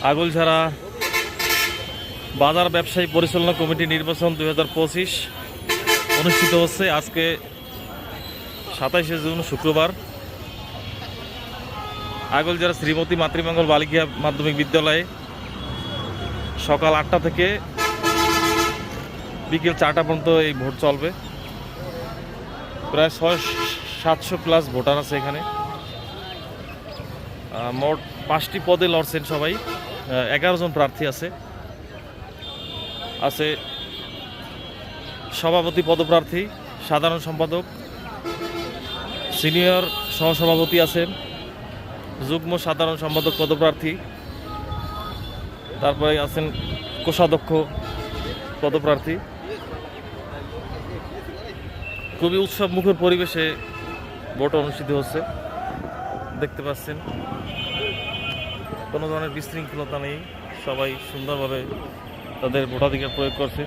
আগলঝাড়া বাজার ব্যবসায়ী পরিচালনা কমিটি নির্বাচন 2025 অনুষ্ঠিত হচ্ছে। আজকে 27শে জুন শুক্রবার আগলঝাড়া শ্রীমতী মাতৃমঙ্গল বালিকা মাধ্যমিক বিদ্যালয়ে সকাল 8টা থেকে বিকেল 4টা পর্যন্ত এই ভোট চলবে। প্রায় 600-700 প্লাস ভোটার আছে এখানে। মোট 5টি পদে লড়ছেন সবাই। 11 জন প্রার্থী আছে। সভাপতি পদপ্রার্থী, সাধারণ সম্পাদক, সিনিয়র সহসভাপতি আছেন, যুগ্ম সাধারণ সম্পাদক পদপ্রার্থী, তারপরে আছেন কোষাধ্যক্ষ পদপ্রার্থী। খুবই উৎসবমুখর পরিবেশে ভোট অনুষ্ঠিত হচ্ছে। দেখতে পাচ্ছেন কোনো ধরনের বিশৃঙ্খলতা নেই, সবাই সুন্দরভাবে তাদের ভোটাধিকার প্রয়োগ করছে।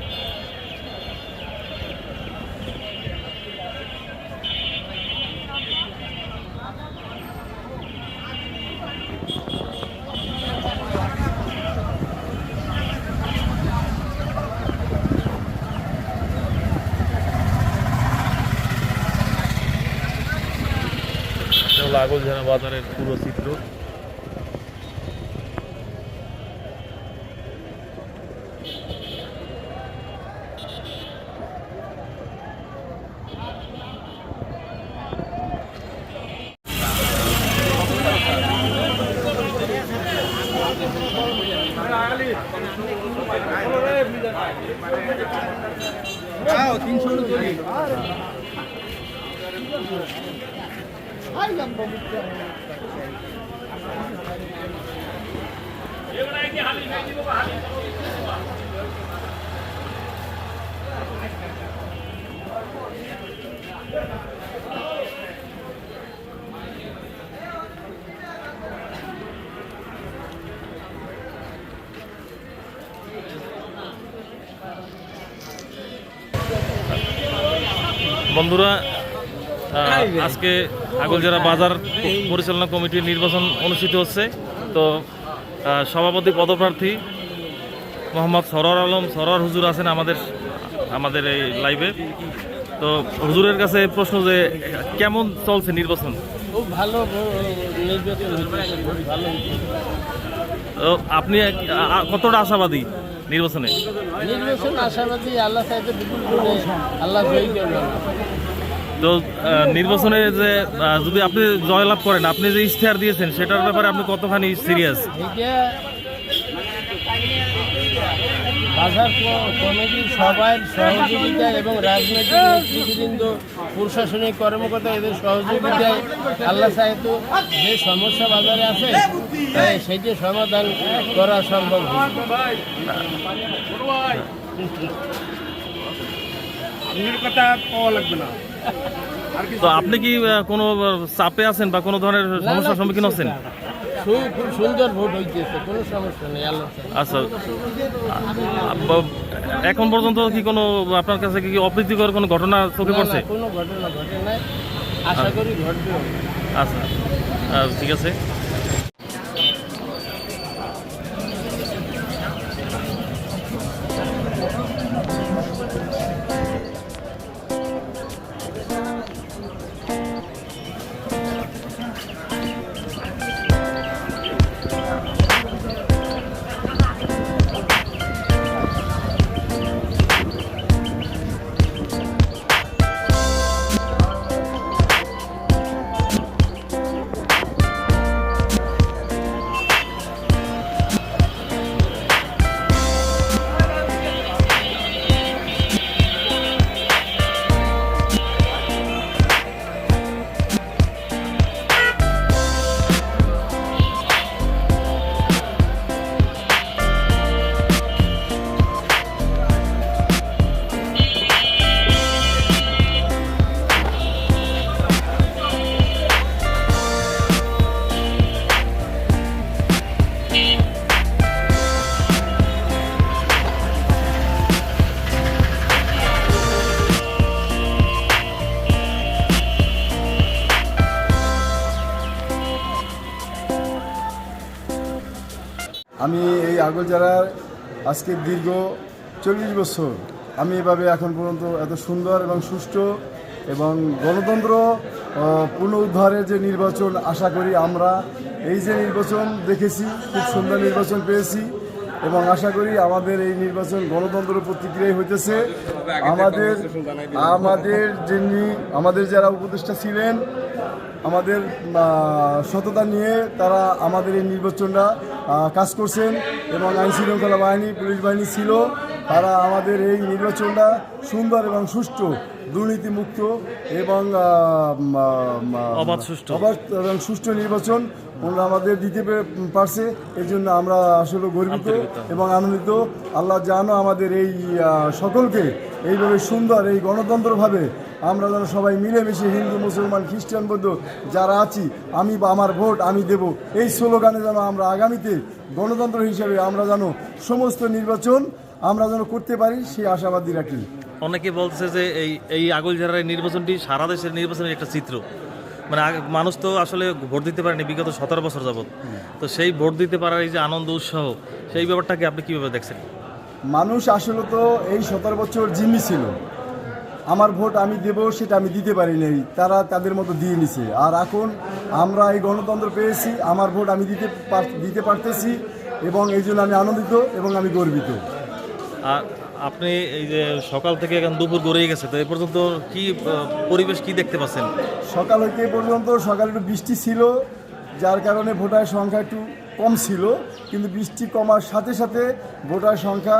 আগলঝাড়া বাজারের পুরো চিত্র। বন্ধুরা, আজকে আগলঝাড়া বাজার পরিচালনা কমিটির নির্বাচন অনুষ্ঠিত হচ্ছে। তো সভাপতি পদপ্রার্থী মোহাম্মদ সরোয়ার আলম সরোয়ার হুজুর আছেন আমাদের এই লাইভে। তো হুজুরের কাছে প্রশ্ন যে কেমন চলছে নির্বাচন? খুব ভালো নির্বাচন, ভালো। তো আপনি কতটা আশাবাদী নির্বাচনে? নির্বাচন আশাবাদী, আল্লাহ চাইতে বিপুল করে আল্লাহ জয়ী করবেন। তো নির্বাচনে যে যদি আপনি জয়লাভ করেন, আপনি যে ইশতেহার দিয়েছেন সেটার ব্যাপারে আপনি কতখানি সিরিয়াস? এটা বাজার কমিটির সবাই সহযোগিতা এবং রাজনৈতিক নেতৃবৃন্দ, প্রশাসনিক কর্মকর্তা এদের সহযোগিতায় আল্লাহ চাইতো যে সমস্যা বাজারে আছে সেইটি সমাধান করা সম্ভব। তো আপনি কি কোনো চাপে আছেন বা কোনো ধরনের সমস্যার সম্মুখীন হচ্ছেন? খুব সুন্দর ভোট হইতেছে, কোনো সমস্যা নেই আল্লাহ। আচ্ছা, এখন পর্যন্ত কি কোনো আপনার কাছে কি অপ্রীতিকর কোনো ঘটনা চোখে পড়ছে? কোনো ঘটনা ঘটে নাই, আশা করি ঘটবে। আচ্ছা, ঠিক আছে। আমি এই আগলঝাড়ার আজকে দীর্ঘ 40 বছর আমি এভাবে এখন পর্যন্ত এত সুন্দর এবং সুষ্ঠু এবং গণতন্ত্র পুনরুদ্ধারের যে নির্বাচন আশা করি আমরা এই যে নির্বাচন দেখেছি খুব সুন্দর নির্বাচন পেয়েছি এবং আশা করি আমাদের এই নির্বাচন গণতন্ত্র প্রতিক্রিয়ায় হইতেছে। আমাদের যারা উপদেষ্টা ছিলেন আমাদের সততা নিয়ে তারা আমাদের এই নির্বাচনটা কাজ করছেন এবং আইন শৃঙ্খলা বাহিনী পুলিশ বাহিনী ছিল, তারা আমাদের এই নির্বাচনটা সুন্দর এবং সুষ্ঠু দুর্নীতিমুক্ত এবং অবাধ এবং সুষ্ঠু নির্বাচন ওরা আমাদের দিতে পারছে। এই জন্য আমরা আসলে গর্বিত এবং আনন্দিত। আল্লাহ জানো আমাদের এই সকলকে এইভাবে সুন্দর এই গণতন্ত্রভাবে আমরা যেন সবাই মিলেমিশে হিন্দু মুসলমান খ্রিস্টান বৌদ্ধ যারা আছি আমি বা আমার ভোট আমি দেব এই স্লোগানে যেন আমরা আগামীতে গণতন্ত্র হিসেবে আমরা যেন সমস্ত নির্বাচন আমরা যেন করতে পারি সেই আশাবাদী রাখি। অনেকে বলছে যে এই আগলঝাড়ার নির্বাচনটি সারা দেশের নির্বাচনের একটা চিত্র, মানে মানুষ তো আসলে ভোট দিতে পারেনি বিগত 17 বছর যাবত, তো সেই ভোট দিতে পারার এই যে আনন্দ উৎসাহ সেই ব্যাপারটাকে আপনি কীভাবে দেখছেন? মানুষ আসলে তো এই 17 বছর জিম্মি ছিল, আমার ভোট আমি দেব সেটা আমি দিতে পারি নাই, তারা তাদের মতো দিয়ে নিছে। আর এখন আমরা এই গণতন্ত্র পেয়েছি, আমার ভোট আমি দিতে পারতেছি এবং এই জন্য আমি আনন্দিত এবং আমি গর্বিত। আর আপনি এই যে সকাল থেকে এখন দুপুর গড়িয়ে গেছে, তো এই পর্যন্ত কি পরিবেশ কি দেখতে পাচ্ছেন? সকাল হইতে পর্যন্ত সকালে একটু বৃষ্টি ছিল, যার কারণে ভোটার সংখ্যা একটু কম ছিল, কিন্তু বৃষ্টি কমার সাথে সাথে ভোটার সংখ্যা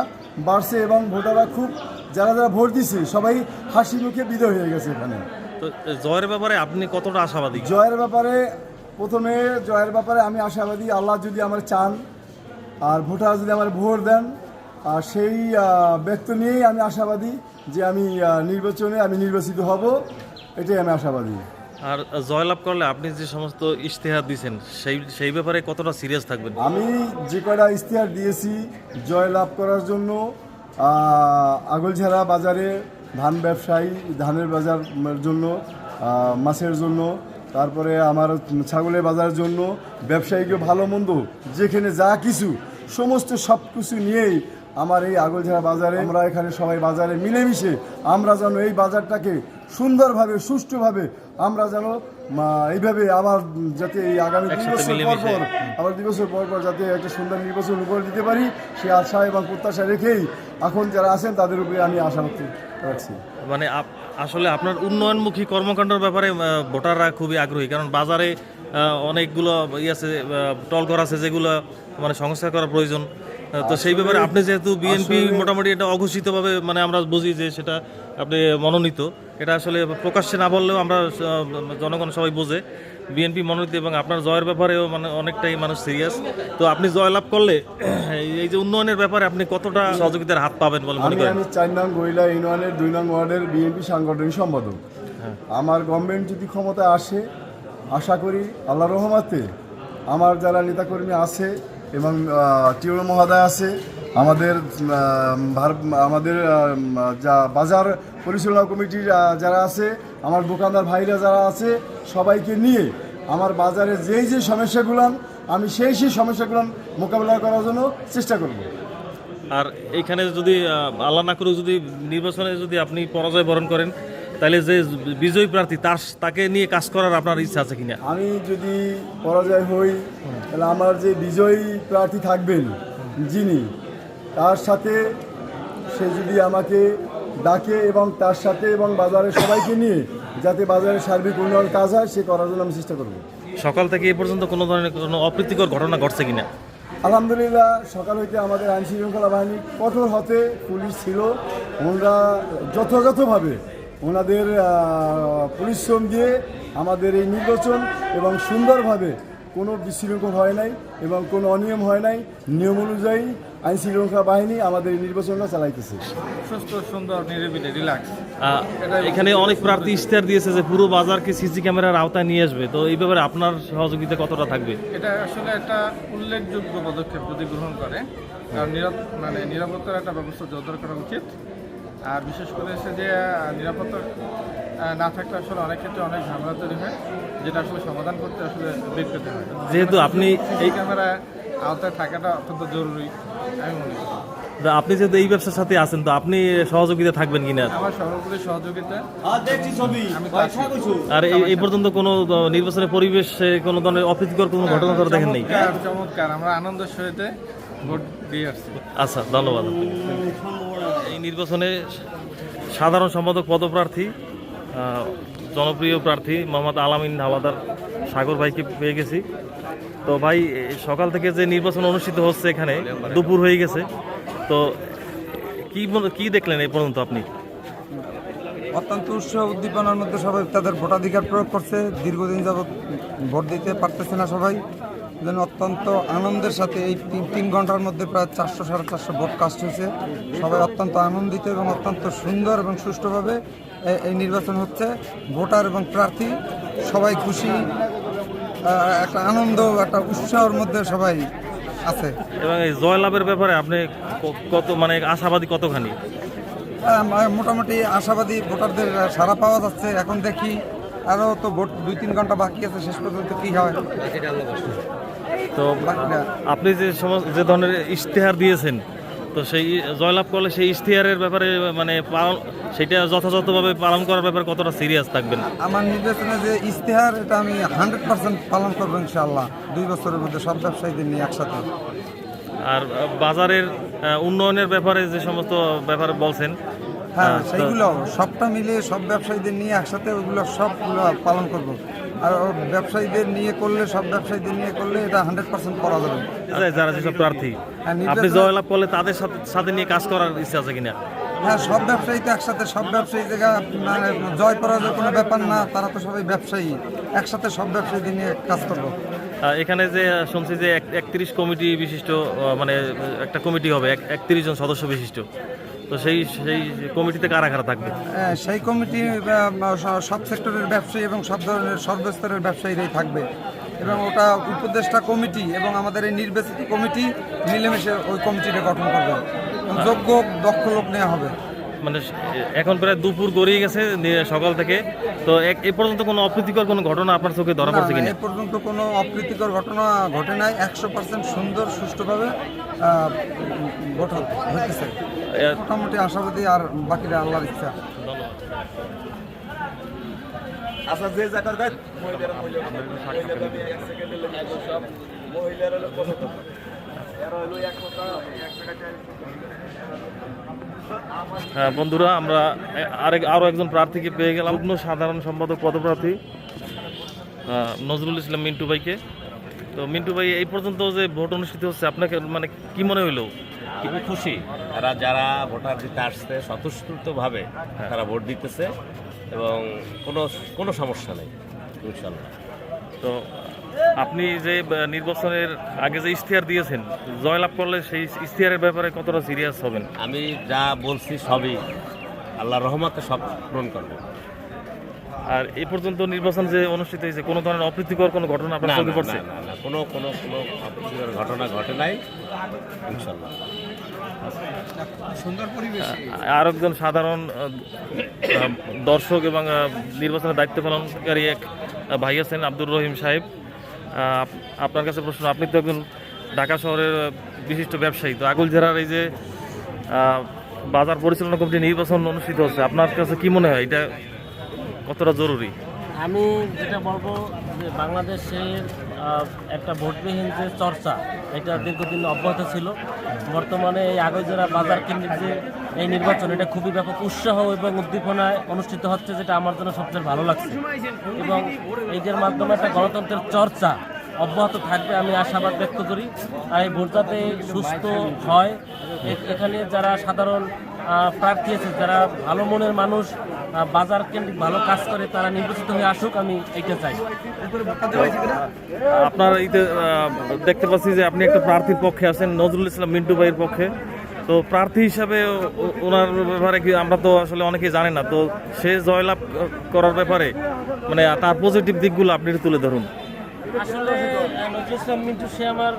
বাড়ছে এবং ভোটাররা খুব যারা যারা ভোট দিছে সবাই হাসি মুখে বিদায় হয়ে গেছে এখানে। তো জয়ের ব্যাপারে আপনি কতটা আশাবাদী? জয়ের ব্যাপারে আমি আশাবাদী, আল্লাহ যদি আমার চান আর ভোটার যদি আমার ভোট দেন আর সেই ব্যক্তি নিয়েই আমি আশাবাদী যে আমি নির্বাচনে আমি নির্বাচিত হব, এটাই আমি আশাবাদী। আর জয়লাভ করলে আপনি যে সমস্ত ইশতেহার দিয়েছেন সেই ব্যাপারে কতটা সিরিয়াস থাকবেন? আমি যে কয়টা ইশতেহার দিয়েছি জয়লাভ করার জন্য, আগলঝাড়া বাজারে ধান ব্যবসায়ী ধানের বাজার জন্য, মাছের জন্য, তারপরে আমার ছাগলের বাজারের জন্য, ব্যবসায়ীকে ভালো মন্দ যেখানে যা কিছু সমস্ত সব কিছু নিয়েই আমার এই আগলঝাড়া বাজারে আমরা এখানে সবাই বাজারে মিলেমিশে আমরা যেন এই বাজারটাকে সুন্দরভাবে সুষ্ঠুভাবে আমরা যেন এইভাবে আবার যাতে এই আগামী 2 বছর পর যাতে একটা সুন্দর নির্বাচন উপহার দিতে পারি সে আশা এবং প্রত্যাশা রেখেই এখন যারা আছেন তাদের উপরে আমি আশা রাখছি। মানে আসলে আপনার উন্নয়নমুখী কর্মকাণ্ডের ব্যাপারে ভোটাররা খুবই আগ্রহী, কারণ বাজারে অনেকগুলো আছে টলঘর আছে যেগুলো মানে সংস্কার করা প্রয়োজন। তো সেই ব্যাপারে আপনি যেহেতু বিএনপি মোটামুটি এটা অঘোষিতভাবে মানে আমরা বুঝি যে সেটা আপনি মনোনীত, এটা আসলে প্রকাশ্যে না বললেও আমরা জনগণ সবাই বোঝে বিএনপি মনোনীত এবং আপনার জয়ের ব্যাপারেও মানে অনেকটাই মানুষ সিরিয়াস। তো আপনি জয়লাভ করলে এই যে উন্নয়নের ব্যাপারে আপনি কতটা সহযোগিতার হাত পাবেন বলে মনে করেন? আমি 4 নং গইলা ইউনিয়নের 2 নং ওয়ার্ডের বিএনপি সাংগঠনিক সম্পাদক। আমার গভর্নমেন্ট যদি ক্ষমতায় আসে আশা করি আল্লাহর রহমতে আমার যারা নেতাকর্মী আছে এবং টিউর মহোদয় আছে, আমাদের যা বাজার পরিচালনা কমিটির যারা আছে, আমার দোকানদার ভাইরা যারা আছে, সবাইকে নিয়ে আমার বাজারে যে সমস্যাগুলো আমি সেই সমস্যাগুলো মোকাবিলা করার জন্য চেষ্টা করব। আর এইখানে যদি আল্লাহ না করে যদি নির্বাচনে যদি আপনি পরাজয় বরণ করেন তাহলে যে বিজয়ী প্রার্থী তাকে নিয়ে কাজ করার আপনার ইচ্ছা আছে কিনা? আমি যদি পরাজয় হই তাহলে আমার যে বিজয়ী প্রার্থী থাকবেন যিনি, তার সাথে সে যদি আমাকে ডাকে এবং তার সাথে এবং বাজারের সবাইকে নিয়ে যাতে বাজারের সার্বিক উন্নয়ন কাজ হয় সে করার জন্য আমি চেষ্টা করব। সকাল থেকে এ পর্যন্ত কোনো ধরনের কোনো অপ্রীতিকর ঘটনা ঘটছে কিনা? আলহামদুলিল্লাহ সকাল হইতে আমাদের আইন শৃঙ্খলা বাহিনী কঠোর হতে পুলিশ ছিল, ওনারা যথাযথভাবে ওনাদের পরিশ্রম দিয়ে আমাদের এই নির্বাচন এবং সুন্দরভাবে কোনো বিশৃঙ্খল হয় নাই এবং কোনো অনিয়ম হয় নাই, নিয়ম অনুযায়ী আইন শৃঙ্খলা বাহিনী আমাদের এই নির্বাচনটা চালাইতেছে সুস্থ সুন্দর নিরিবিলি রিল্যাক্স। এখানে অনেক প্রার্থী ইশতেহার দিয়েছে যে পুরো বাজারকে সিসি ক্যামেরার আওতায় নিয়ে আসবে, তো এই ব্যাপারে আপনার সহযোগিতা কতটা থাকবে? এটা আসলে একটা উল্লেখযোগ্য পদক্ষেপ যদি গ্রহণ করে, কারণ নিরাপত্তার একটা ব্যবস্থা জোরদার করা উচিত। আর বিশেষ করে এসে যে নিরাপত্তা না থাকলে আসলে অনেক ক্ষেত্রে অনেক ঝামেলা তৈরি হয়, যেটা আসলে সমাধান করতে আসলে বেগ পেতে হয়। যেহেতু আপনি এই ক্যামেরা আওতায় থাকাটা অত্যন্ত জরুরি আমি মনে করি। তা আপনি যেহেতু এই ব্যবসার সাথে আছেন, তো আপনি সহযোগিতা থাকবেন কিনা? আমার সর্বোপরি সহযোগিতা আমি আর এই পর্যন্ত কোনো নির্বাচনের পরিবেশে কোনো ধরনের অপ্রীতিকর কোনো ঘটনা তো দেখেন নেই? চমৎকার, আমরা আনন্দের সহিত ভোট দিয়ে আসছি। আচ্ছা, ধন্যবাদ আপনাকে। এই নির্বাচনে সাধারণ সম্পাদক পদপ্রার্থী জনপ্রিয় প্রার্থী মোহাম্মদ আলামিন হাওলাদার সাগর ভাইকে পেয়ে গেছি। তো ভাই, সকাল থেকে যে নির্বাচন অনুষ্ঠিত হচ্ছে এখানে, দুপুর হয়ে গেছে, তো কি দেখলেন এই পর্যন্ত আপনি? অত্যন্ত উৎসাহ উদ্দীপনার মধ্যে সবাই তাদের ভোটাধিকার প্রয়োগ করছে। দীর্ঘদিন যাবৎ ভোট দিতে পারতেছে না সবাই, যেন অত্যন্ত আনন্দের সাথে এই 3 ঘন্টার মধ্যে প্রায় 400-450 ভোট কাস্ট হয়েছে। সবাই অত্যন্ত আনন্দিত এবং অত্যন্ত সুন্দর এবং সুষ্ঠুভাবে এই নির্বাচন হচ্ছে। ভোটার এবং প্রার্থী সবাই খুশি, একটা আনন্দ, একটা উৎসাহের মধ্যে সবাই আছে। এবং এই জয়লাভের ব্যাপারে আপনি কত মানে আশাবাদী কতখানি? মোটামুটি আশাবাদী, ভোটারদের সাড়া পাওয়া যাচ্ছে। এখন দেখি আরও তো ভোট 2-3 ঘন্টা বাকি আছে, শেষ পর্যন্ত কী হয়। তো আপনি যে ধরনের ইশতেহার দিয়েছেন, তো সেই জয়লাভ করলে সেই ইশতেহারের ব্যাপারে মানে সেটা যথাযথভাবে পালন করার ব্যাপারে কতটা সিরিয়াস থাকবেন? আমার নির্বাচনে যে ইশতেহার, এটা আমি 100% পালন করবো ইনশাআল্লাহ, 2 বছরের মধ্যে সব ব্যবসায়ীদের নিয়ে একসাথে। আর বাজারের উন্নয়নের ব্যাপারে যে সমস্ত ব্যাপারে বলছেন, হ্যাঁ, সেইগুলো সবটা মিলে সব ব্যবসায়ীদের নিয়ে একসাথে ওগুলো সবগুলো পালন করব। আর ব্যবসায়ীদের নিয়ে করলে, সব ব্যবসায়ীদের নিয়ে করলে এটা 100% করা যাবে। যারা যেসব প্রার্থী আপনি জয়লাভ করলে তাদের সাথে নিয়ে কাজ করার ইচ্ছা আছে কিনা? হ্যাঁ, সব ব্যবসায়ী তো একসাথে, সব ব্যবসায়ী জায়গা মানে জয় পরাজয় কোনো ব্যাপার না, তারা তো সবাই ব্যবসায়ী, একসাথে সব ব্যবসায়ীদের নিয়ে কাজ করবো। এখানে যে শুনছি যে 31 কমিটি বিশিষ্ট, মানে একটা কমিটি হবে 31 জন সদস্য বিশিষ্ট, তো সেই কমিটিতে কারা কারা থাকবে? সেই কমিটি সব সেক্টরের ব্যবসায়ী এবং সব ধরনের সর্বস্তরের ব্যবসায়ীরাই থাকবে, এবং ওটা উপদেষ্টা কমিটি এবং আমাদের এই নির্বাচিত কমিটি মিলেমিশে ওই কমিটিটা গঠন করবে। যোগ্য দক্ষ লোক নেওয়া হবে। মানে এখন প্রায় দুপুর গড়িয়ে গেছে সকাল থেকে, তো এ পর্যন্ত কোনো অপ্রীতিকর কোনো ঘটনা আপনার চোখে ধরা পড়ছে কিনা? এ পর্যন্ত কোনো অপ্রীতিকর ঘটনা ঘটে নাই। 100% সুন্দর সুষ্ঠুভাবে ভোট হইতেছে। মোটামুটি আশাবাদী, আর বাকিরা আল্লাহর ইচ্ছা। হ্যাঁ বন্ধুরা, আমরা আরও একজন প্রার্থীকে পেয়ে গেলাম, যুগ্ম সাধারণ সম্পাদক পদপ্রার্থী নজরুল ইসলাম মিন্টু ভাইকে। তো মিন্টু ভাই, এই পর্যন্ত যে ভোট অনুষ্ঠিত হচ্ছে, আপনাকে মানে কি মনে হইলো? খুবই খুশি, যারা ভোটার দিতে আসছে স্বতঃস্ফূর্তভাবে তারা ভোট দিতেছে এবং কোনো সমস্যা নেই ইনশাল্লাহ। তো আপনি যে নির্বাচনের আগে যে ইশতেহার দিয়েছেন, জয়লাভ করলে সেই ইশতেহারের ব্যাপারে কতটা সিরিয়াস হবেন? আমি যা বলছি সবই আল্লাহর রহমতে সব পূরণ করবে। আর এই পর্যন্ত নির্বাচন যে অনুষ্ঠিত হয়েছে, কোনো ধরনের অপ্রীতিকর কোনো ঘটনা আপনার চোখে পড়ছে? না, কোনো অপ্রীতিকর ঘটনা ঘটে নাই ইনশাল্লাহ। সুন্দর পরিবেশ। আর একজন সাধারণ দর্শক এবং নির্বাচনের দায়িত্ব পালনকারী এক ভাই আছেন, আব্দুর রহিম সাহেব। আপনার কাছে প্রশ্ন, আপনি তো একজন ঢাকা শহরের বিশিষ্ট ব্যবসায়ী, তো আগুলঝাড়ার এই যে বাজার পরিচালনা কমিটি নির্বাচন অনুষ্ঠিত হচ্ছে, আপনার কাছে কি মনে হয় এটা কতটা জরুরি? আমি যেটা বলবো যে বাংলাদেশের একটা ভোটবিহীন যে চর্চা, এটা দীর্ঘদিন অব্যাহত ছিল। বর্তমানে এই আগৈজরা বাজার কেন্দ্রিক যে এই নির্বাচন, এটা খুবই ব্যাপক উৎসাহ এবং উদ্দীপনায় অনুষ্ঠিত হচ্ছে, যেটা আমার জন্য সবচেয়ে ভালো লাগছে। এবং এইটার মাধ্যমে একটা গণতন্ত্রের চর্চা অব্যাহত থাকবে, আমি আশাবাদ ব্যক্ত করি। আর এই ভোট যাতে সুস্থ হয়, এখানে যারা সাধারণ প্রার্থী আছে, যারা ভালো মনের মানুষ, বাজার কেন্দ্রিক ভালো কাজ করে, তারা নির্বাচিত হয়ে আসুক, আমি এইটা চাই। আপনার এইতে দেখতে পাচ্ছি যে আপনি একটা প্রার্থীর পক্ষে আছেন, নজরুল ইসলাম মিন্টু ভাইয়ের পক্ষে। তো প্রার্থী হিসাবে ওনার ব্যাপারে কি আমরা তো আসলে অনেকেই জানি না, তো সে জয়লাভ করার ব্যাপারে মানে তার পজিটিভ দিকগুলো আপনি তুলে ধরুন। আসলে নজরুল ইসলাম মিন্টু সে আমার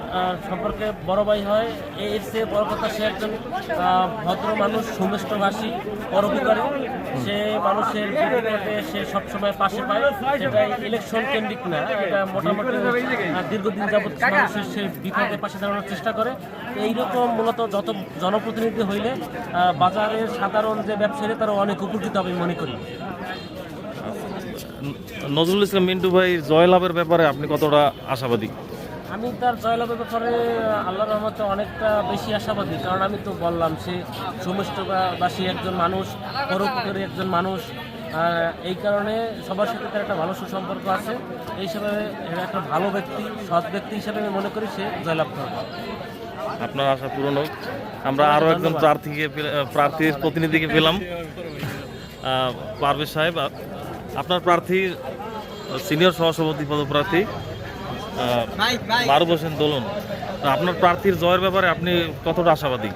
সম্পর্কে বড় ভাই হয়। এর চেয়ে বড় কথা, সে একজন ভদ্র মানুষ, সুমিষ্টভাষী, পরোপকারী। সে মানুষের বিপদে সে সবসময় পাশে পায়। সেটা ইলেকশন কেন্দ্রিক না, এটা মোটামুটি দীর্ঘদিন যাবৎ মানুষের সে বিপদে পাশে দাঁড়ানোর চেষ্টা করে। এইরকম মূলত যত জনপ্রতিনিধি হইলে বাজারের সাধারণ যে ব্যবসায়ী তারা অনেক উপকৃত হবে মনে করি। নজরুল ইসলাম মিন্টু ভাই জয়লাভের ব্যাপারে আপনি কতটা আশাবাদী? আমি তার জয়লাভের ব্যাপারে আল্লাহর রহমতে অনেকটা বেশি আশাবাদী, কারণ আমি তো বললাম সে সুমিষ্টভাষী একজন মানুষ, পরোপকারী একজন মানুষ। এই কারণে সবার সাথে তার একটা ভালো সুসম্পর্ক আছে। এই হিসাবে একটা ভালো ব্যক্তি, সৎ ব্যক্তি হিসাবে আমি মনে করি সে জয়লাভ করবে। আপনার আশা পূরণ হোক। আমরা আরও একজন প্রার্থীর প্রতিনিধিকে পেলাম, পারভেজ সাহেব। আপনার প্রার্থী সিনিয়র সহসভাপতি পদপ্রার্থী মারুফ হোসেন দোলন। আপনার প্রার্থীর জয়ের ব্যাপারে আপনি কতটা আশাবাদী?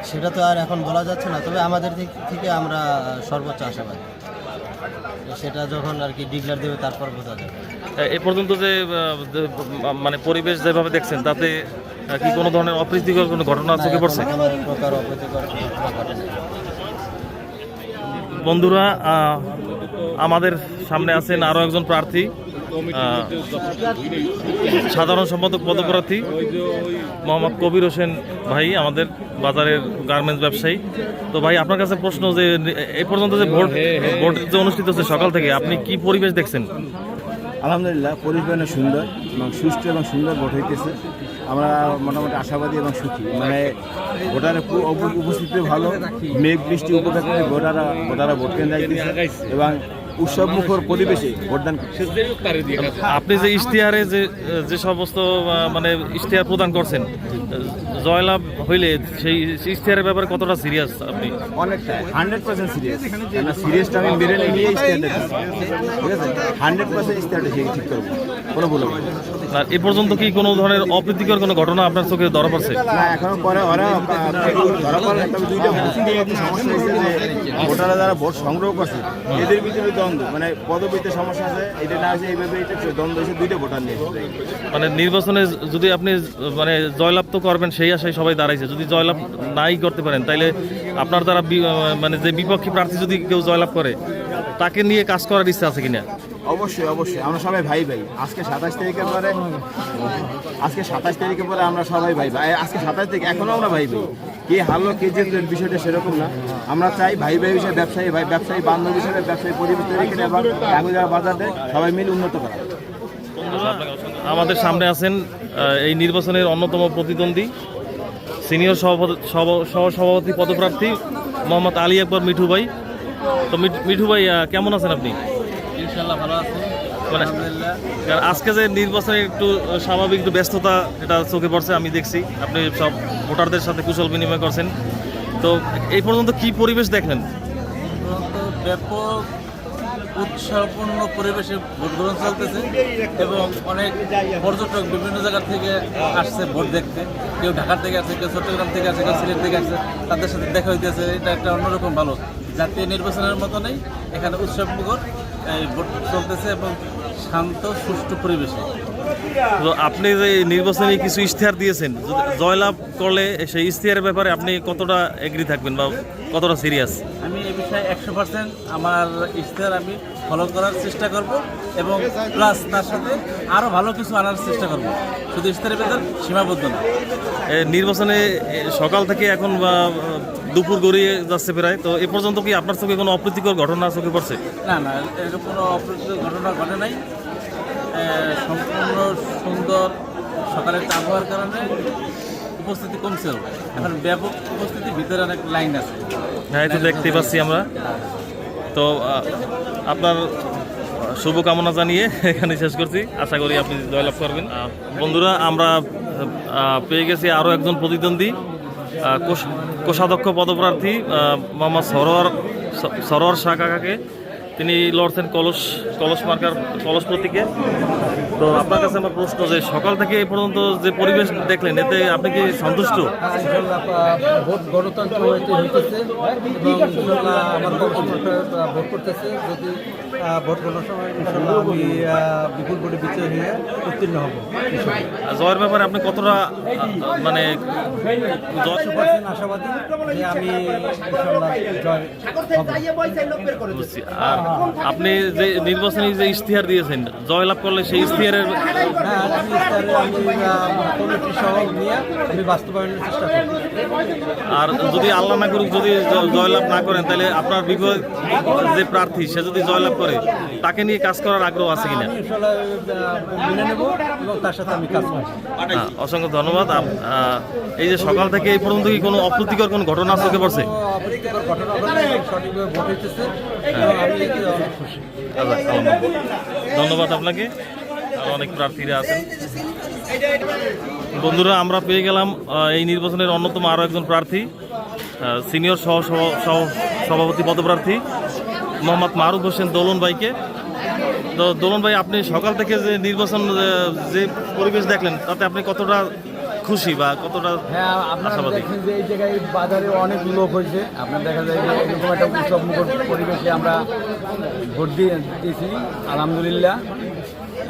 সেটা তো আর এখন বলা যাচ্ছে না, তবে আমাদের দিক থেকে আমরা সর্বোচ্চ আশাবাদী। সেটা যখন আর কি ডিক্লেয়ার দেবে তারপর বোঝা যাবে। এ পর্যন্ত যে মানে পরিবেশ যেভাবে দেখছেন, তাতে কি কোনো ধরনের অপ্রীতিকর কোনো ঘটনা চোখে পড়ছে? আমার প্রকার অপ্রীতিকর ঘটনা ঘটেনি। বন্ধুরা, আমাদের সামনে আছেন আরও একজন প্রার্থী, সাধারণ সম্পাদক পদপ্রার্থী মোহাম্মদ কবির হোসেন ভাই, আমাদের বাজারের গার্মেন্টস ব্যবসায়ী। তো ভাই, আপনার কাছে প্রশ্ন যে এই পর্যন্ত যে ভোট যে অনুষ্ঠিত হচ্ছে সকাল থেকে, আপনি কি পরিবেশ দেখছেন? আলহামদুলিল্লাহ, পরিবেশ অনেক সুন্দর এবং সুষ্ঠু এবং সুন্দর ভোট হইতেছে। আমরা মোটামুটি আশাবাদী এবং সুখী। মানে ভোটারের উপস্থিতি ভালো, মেঘ বৃষ্টি উপেক্ষা করে ভোটাররা ভোট কেন্দ্রে যাইতেছে এবং উৎসব মুখর পরিবেশে ভোটদান করছে। আপনি যে ইশতেহারে যে সমস্ত মানে ইশতেহার প্রদান করছেন, জয়লাভ হইলে সেই ইশতেহারের ব্যাপারে কতটা সিরিয়াস আপনি? অনেকটা 100% সিরিয়াস। সিরিয়াসটা আমি মেরে নিয়ে ইশতেহারটা দিচ্ছি, ঠিক আছে? 100% ইশতেহারটা ঠিক করবো, কোনো ভুল হবে না। আর এ পর্যন্ত কি কোনো ধরনের অপ্রীতিকর কোনো ঘটনা আপনার চোখে ধরা পড়ছে? না, এখনো পরে ওরা ধরা পড়ে। তবে দুইটা সমস্যা হয়েছে যে ভোটাররা যারা ভোট সংগ্রহ করছে এদের ভিতরে দ্বন্দ্ব, মানে পদবিতে সমস্যা আছে। এটা না আছে এইভাবে, এটা দ্বন্দ্ব হয়েছে দুইটা ভোটার নিয়ে। মানে নির্বাচনে যদি আপনি মানে জয়লাভ তো করবেন সেই আশায় সবাই দাঁড়াইছে, যদি জয়লাভ নাই করতে পারেন তাইলে আপনার দ্বারা মানে যে বিপক্ষী প্রার্থী যদি কেউ জয়লাভ করে তাকে নিয়ে কাজ করার ইচ্ছা আছে কিনা? অবশ্যই অবশ্যই, আমরা সবাই ভাই ভাই। আজকে 27 তারিখের পরে আমরা সবাই ভাই ভাই। আজকে 27 তারিখ, এখনো আমরা ভাই ভাই। কে হারলো কে জিতলো বিষয়টা সেরকম না। আমরা চাই ভাই ভাই হিসেবে ব্যবসায়ী বান্ধব হিসেবে ব্যবসায়ী পরিবেশ তৈরি করে এবং যারা বাজার দেয় সবাই মিলে উন্নত করা। আমাদের সামনে আছেন এই নির্বাচনের অন্যতম প্রতিদ্বন্দ্বী, সিনিয়র সহসভাপতি পদপ্রার্থী মোহাম্মদ আলী আকবর মিঠু ভাই। তো মিঠু ভাই, কেমন আছেন আপনি? ইনশাআল্লাহ ভালো আছে। মানে আজকে যে নির্বাচনের একটু স্বাভাবিক একটু ব্যস্ততা এটা চোখে পড়ছে, আমি দেখছি আপনি সব ভোটারদের সাথে কুশল বিনিময় করছেন। তো এই পর্যন্ত কি পরিবেশ দেখলেন? ব্যাপক উৎসবপূর্ণ পরিবেশে ভোট গ্রহণ চলতেছে এবং অনেক পর্যটক বিভিন্ন জায়গা থেকে আসছে ভোট দেখতে। কেউ ঢাকার থেকে আসছে, কেউ চট্টগ্রাম থেকে আসছে, কেউ সিলেট থেকে আসছে। তাদের সাথে দেখা হইতেছে। এটা একটা অন্যরকম ভালো জাতীয় নির্বাচনের মতো নেই, এখানে উৎসব মুখর এই ভোট চলতেছে এবং শান্ত সুষ্ঠু পরিবেশে। তো আপনি যে নির্বাচনে কিছু ইশতেহার দিয়েছেন, জয়লাভ করলে সেই ইশতেহারের ব্যাপারে আপনি কতটা এগ্রি থাকবেন বা কতটা সিরিয়াস? আমি এই বিষয়ে 100% আমার ইশতেহার আমি ফলো করার চেষ্টা করব এবং প্লাস তার সাথে আরও ভালো কিছু আনার চেষ্টা করব। শুধু ইশতেহারের ভেতর সীমাবদ্ধ না। নির্বাচনে সকাল থেকে এখন দুপুর গড়িয়ে যাচ্ছে প্রায়, তো এ পর্যন্ত কি আপনার চোখে কোনো অপ্রীতিকর ঘটনা চোখে পড়ছে? না, এরকম কোনো অপ্রীতিকর ঘটনা ঘটে নাই। সম্পূর্ণ সুন্দর সকালের আবহাওয়ার কারণে উপস্থিতি কমছেও, এখন ব্যাপক উপস্থিতি, ভিতরে অনেক লাইন আছে। হ্যাঁ, এটা দেখতে পাচ্ছি আমরা। তো আপনার শুভকামনা জানিয়ে এখানে শেষ করছি। আশা করি আপনি জয়লাভ করবেন। বন্ধুরা, আমরা পেয়ে গেছি আরও একজন প্রতিদ্বন্দ্বী, কোষাধ্যক্ষ পদপ্রার্থী মোহাম্মদ সরোয়ার শাহ কাকাকে। তিনি লড়ছেন কলস মার্কার কলস প্রতীকে। তো আপনার কাছে আমার প্রশ্ন যে সকাল থেকে এই পর্যন্ত যে পরিবেশ দেখলেন এতে আপনি কি সন্তুষ্ট? ভোট গণতন্ত্র হইতেছে এবং ইনশাল্লাহ আমার ভোট করতেছে। যদি ভোট করার সময় ইনশাল্লাহ আমি বিপুল ভোটে বিজয়ী হয়ে উত্তীর্ণ হব। জয়ের ব্যাপারে আপনি কতটা মানে আশাবাদী যে আমি ইনশাল্লাহ জয় হব। বুঝছি। আর আপনি যে নির্বাচনী যে ইশতেহার দিয়েছেন জয়লাভ করলে সেই ইশতেহারের কমিটি সহ নিয়ে আমি বাস্তবায়নের চেষ্টা করি। আর যদি আল্লাহ না করুক যদি জয়লাভ না করেন তাহলে আপনার বিপরীত যে প্রার্থী সে যদি জয়লাভ করে তাকে নিয়ে কাজ করার আগ্রহ আছে কিনা? আমি ইনশাল্লাহ মেনে নেব এবং তার সাথে আমি কাজ করব। অসংখ্য ধন্যবাদ। এই যে সকাল থেকে এই পর্যন্ত কি কোনো অপ্রীতিকর কোনো ঘটনা চোখে পড়ছে? অপ্রীতিকর ঘটনা ঘটলে সঠিকভাবে ভোট হইতেছে এবং আমি এতে অনেক খুশি। ধন্যবাদ আপনাকে। আর অনেক প্রার্থীরা আছেন। বন্ধুরা, আমরা পেয়ে গেলাম এই নির্বাচনের অন্যতম আরও একজন প্রার্থী, সিনিয়র সভাপতি পদপ্রার্থী মোহাম্মদ মারুফ হোসেন দোলন ভাইকে। তো দোলন ভাই, আপনি সকাল থেকে যে নির্বাচন যে পরিবেশ দেখলেন তাতে আপনি কতটা খুশি বা কতটা হ্যাঁ, আপনারা আশাবাদী? দেখেন যে এই জায়গায় বাজারে অনেক লোক হয়েছে। আপনার দেখা যায় যে এরকম একটা উৎসব মুখর পরিবেশে আমরা ভোট দিয়েছি আলহামদুলিল্লাহ।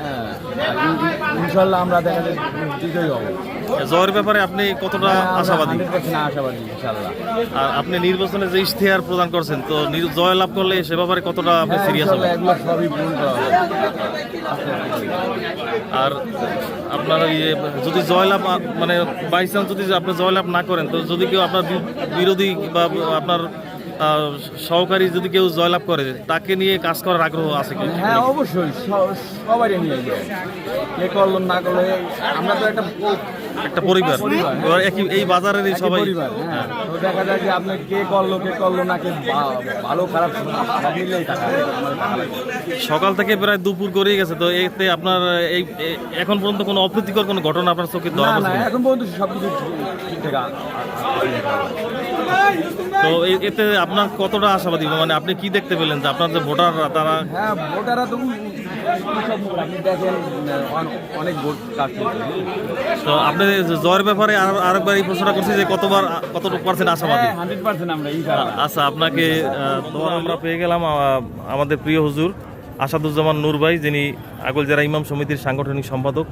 হ্যাঁ, ইনশাল্লাহ আমরা দেখা যায় বিজয়ী হব। জয়ের ব্যাপারে আপনি কতটা আশাবাদী? 100% আশাবাদী ইনশাল্লাহ। আর আপনি নির্বাচনে যে ইশতেহার প্রদান করছেন তো জয় লাভ করলে সে ব্যাপারে কতটা আপনি সিরিয়াস হবেন? এগুলো সবই পূরণ করা হবে। আর আপনার যদি জয়লাভ মানে বাই চান্স যদি আপনি জয়লাভ না করেন তো যদি কেউ আপনার বিরোধী বা আপনার সহকারী যদি কেউ জয়লাভ করে তাকে নিয়ে কাজ করার আগ্রহ আছে কি? হ্যাঁ, অবশ্যই সবারই নিয়ে যায়। কে করলো না করলো আমরা তো একটা পরিবার, এবার এই বাজারেরই সবাই। পরিবার। হ্যাঁ, তো দেখা যায় যে আপনি কে করলো না কে ভালো খারাপ সব মিলেই টাকা। সকাল থেকে প্রায় দুপুর গড়িয়ে গেছে, তো এতে আপনার এই এখন পর্যন্ত কোনো অপ্রীতিকর কোনো ঘটনা আপনার চোখে ধরা না, পড়ছে? এখন পর্যন্ত সবকিছু ঠিকঠাক আছে। তো এতে আপনার কতটা আশাবাদী, মানে আপনি কি দেখতে পেলেন যে আপনার যে ভোটাররা তারা? হ্যাঁ, ভোটাররা তো আপনি দেখেন অনেক ভোট কাটছে। তো আপনি জয়ের ব্যাপারে আরেকবার এই প্রশ্নটা করছি যে কত পার্সেন্ট আশাবাদী? 100% আমরা আচ্ছা, আপনাকে আমরা পেয়ে গেলাম আমাদের প্রিয় হুজুর আসাদুজ্জামান নূর ভাই, যিনি আগলজেরা ইমাম সমিতির সাংগঠনিক সম্পাদক।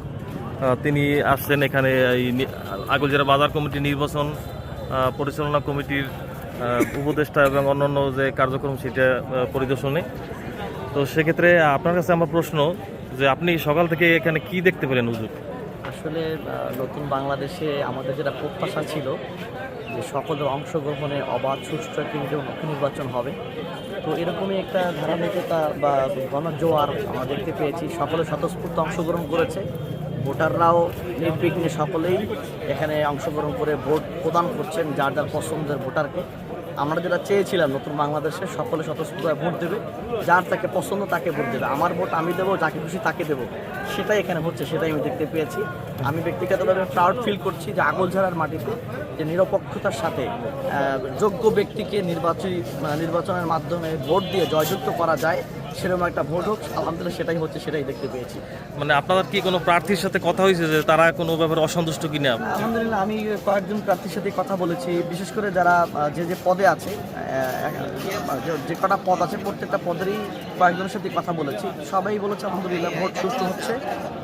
তিনি আসছেন এখানে এই আগলজেরা বাজার কমিটি নির্বাচন পরিচালনা কমিটির উপদেষ্টা এবং অন্যান্য যে কার্যক্রম সেটা পরিদর্শনে। তো সেক্ষেত্রে আপনার কাছে আমার প্রশ্ন যে আপনি সকাল থেকে এখানে কি দেখতে পেলেন হুজুর? আসলে নতুন বাংলাদেশে আমাদের যেটা প্রত্যাশা ছিল যে সকলের অংশগ্রহণে অবাধ সুষ্ঠু একটি নির্বাচন হবে, তো এরকমই একটা ধারাবাহিকতা বা গণজোয়ার আমরা দেখতে পেয়েছি। সকলে স্বতঃস্ফূর্ত অংশগ্রহণ করেছে, ভোটাররাও নির্বিঘ্নে সকলেই এখানে অংশগ্রহণ করে ভোট প্রদান করছেন যার যার পছন্দের ভোটারকে। আমরা যেটা চেয়েছিলাম নতুন বাংলাদেশে সকলে স্বতঃস্ফূর্তভাবে ভোট দেবে, যার তাকে পছন্দ তাকে ভোট দেবে, আমার ভোট আমি দেবো, যাকে খুশি তাকে দেবো, সেটাই এখানে হচ্ছে, সেটাই আমি দেখতে পেয়েছি। আমি ব্যক্তিগতভাবে প্রাউড ফিল করছি যে আগলঝাড়ার মাটিতে যে নিরপেক্ষতার সাথে যোগ্য ব্যক্তিকে নির্বাচনের মাধ্যমে ভোট দিয়ে জয়যুক্ত করা যায়, সেরকম একটা ভোট হোক, আলহামদুলিল্লাহ সেটাই হচ্ছে, সেটাই দেখতে পেয়েছি। মানে আপনাদের কি কোনো প্রার্থীর সাথে কথা হয়েছে যে তারা কোনো ব্যাপারে অসন্তুষ্ট কিনা? আলহামদুলিল্লাহ আমি কয়েকজন প্রার্থীর সাথে কথা বলেছি, বিশেষ করে যারা যে পদে আছে, যে কটা পদ আছে প্রত্যেকটা পদেরই কয়েকজনের সাথে কথা বলেছি। সবাই বলেছে আলহামদুলিল্লাহ ভোট সুষ্ঠু হচ্ছে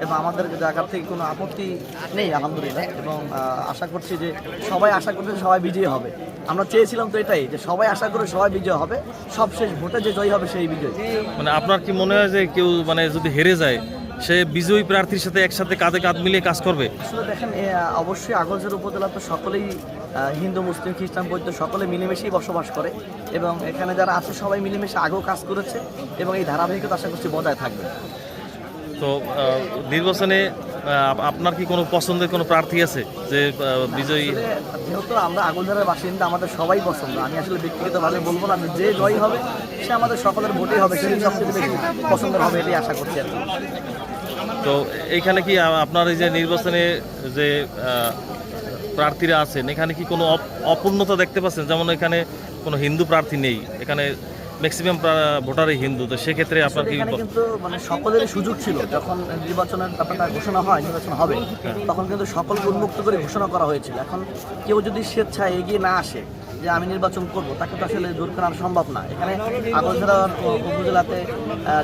এবং আমাদের জায়গা থেকে কোনো আপত্তি নেই আলহামদুলিল্লাহ। এবং আশা করছি যে সবাই আশা করছে সবাই বিজয়ী হবে। আমরা চেয়েছিলাম তো এটাই, যে সবাই আশা করে সবাই বিজয় হবে, সবশেষ ভোটে যে জয়ী হবে সেই বিজয়। মানে আপনার কি মনে হয় যে কেউ মানে যদি হেরে যায় সে বিজয়ী প্রার্থীর সাথে একসাথে কাঁধে কাঁধ মিলিয়ে কাজ করবে? আসলে দেখেন, অবশ্যই আগলঝাড়া উপজেলা তো সকলেই হিন্দু মুসলিম খ্রিস্টান বৌদ্ধ সকলে মিলেমিশেই বসবাস করে এবং এখানে যারা আছে সবাই মিলেমিশে আগেও কাজ করেছে এবং এই ধারাবাহিকতা আশা করছি বজায় থাকবে। তো নির্বাচনে আপনার কি কোনো পছন্দের কোনো প্রার্থী আছে যে বিজয়ী? যেহেতু আমরা আগলঝাড়ার বাসিন্দা, আমাদের সবাই পছন্দ। আমি আসলে ব্যক্তিগতভাবে বলবো না, যে জয়ী হবে সে আমাদের সকলের ভোটেই হবে, সেই সবচেয়ে বেশি পছন্দের হবে, এটাই আশা করছি আর কি। তো এইখানে কি আপনার এই যে নির্বাচনে যে প্রার্থীরা আছেন এখানে কি কোনো অপূর্ণতা দেখতে পাচ্ছেন? যেমন এখানে কোনো হিন্দু প্রার্থী নেই, এখানে ম্যাক্সিমাম ভোটারই হিন্দু, তো সেক্ষেত্রে আপনার কি এখানে কিন্তু মানে সকলেরই সুযোগ ছিল, যখন নির্বাচনের ব্যাপারটা ঘোষণা হয়, নির্বাচন হবে, তখন কিন্তু সকলকে উন্মুক্ত করে ঘোষণা করা হয়েছিল। এখন কেউ যদি স্বেচ্ছায় এগিয়ে না আসে যে আমি নির্বাচন করব, তাকে তো আসলে জোর করা সম্ভব না। এখানে আগরতলা উপজেলাতে